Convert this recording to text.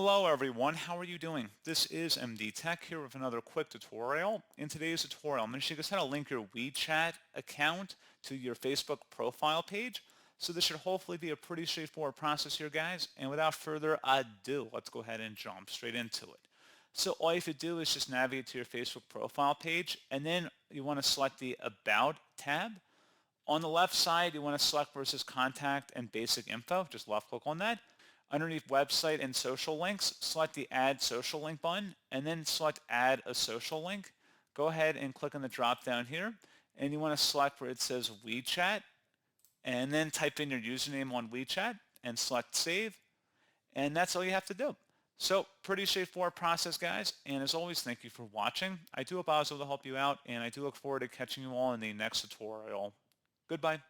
Hello everyone, how are you doing? This is MD Tech here with another quick tutorial. In today's tutorial, I'm going to show you guys how to link your WeChat account to your Facebook profile page. So this should hopefully be a pretty straightforward process here, guys. And without further ado, let's go ahead and jump straight into it. So all you have to do is just navigate to your Facebook profile page, and then you want to select the About tab. On the left side, you want to select where it says Contact and Basic Info. Just left click on that. Underneath Website and Social Links, select the Add Social Link button, and then select Add a Social Link. Go ahead and click on the drop down here, and you want to select where it says WeChat, and then type in your username on WeChat and select Save, and that's all you have to do. So pretty straightforward process, guys, and as always, thank you for watching. I do hope I was able to help you out, and I do look forward to catching you all in the next tutorial. Goodbye.